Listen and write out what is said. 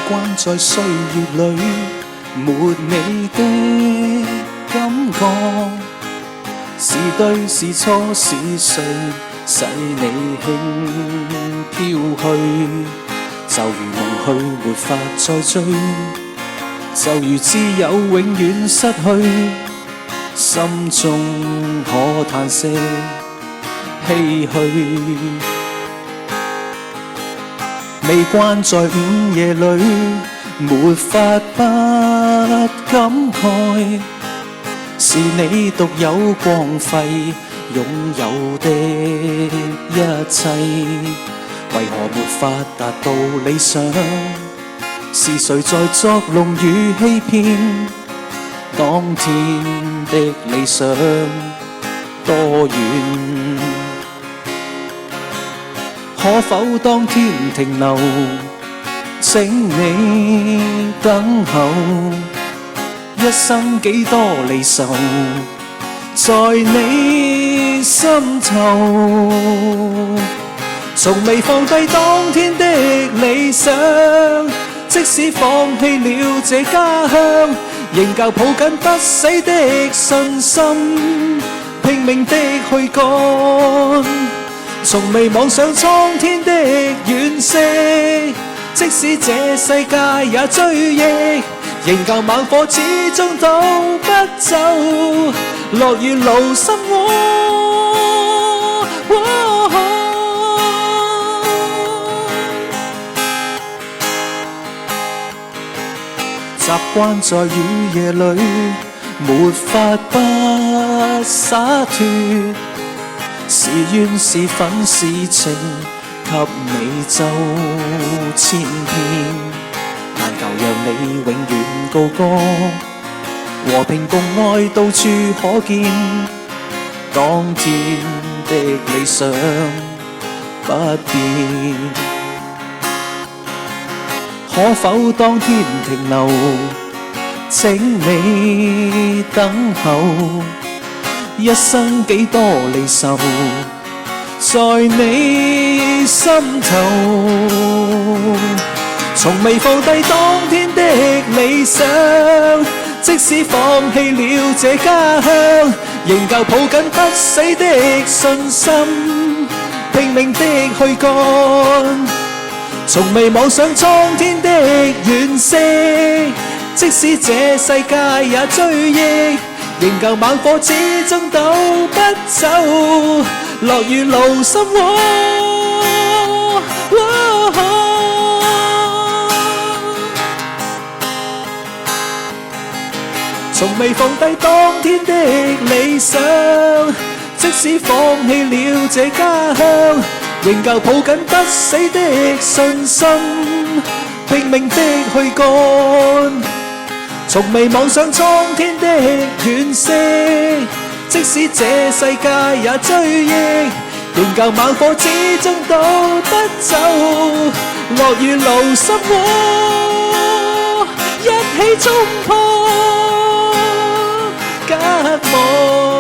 慣在歲月裏沒你的感覺，是對是錯是誰使你輕飄去，就如夢去沒法再追，就如知有永遠失去，心中可嘆息唏噓。未慣在午夜裏沒法不感慨，是你獨有光輝擁有的一切，為何沒法達到理想？是誰在作弄與欺騙？當天的理想多遠？可否當天停留？請你等候，一生幾多離愁，在你心頭，從未放低當天的理想，即使放棄了這家鄉，仍舊抱緊不死的信心，拼命的去趕，從未妄想蒼天的惋惜，即使這世界也追憶，仍舊猛火始終都不走，落雨勞心窩。習慣在雨夜裏沒法不灑脫，是怨是憤是情給你走千遍，但求讓你永遠高歌，和平共愛到處可見，當天的理想不變。可否當天停留？請你等候，一生幾多離愁，在你心頭，從未放低當天的理想，即使放棄了這家鄉，仍舊抱緊不死的信心，拼命的去趕，從未妄想蒼天的惋惜，即使這世界也追憶，仍舊猛火始終都不走，落雨勞心窩。從未放低當天的理想，即使放棄了這家鄉，仍舊抱緊不死的信心，拼命的去趕，從未妄想蒼天的惋惜，即使這世界也追憶，仍舊猛火始終都不走，落雨勞心窩，一起衝破隔膜。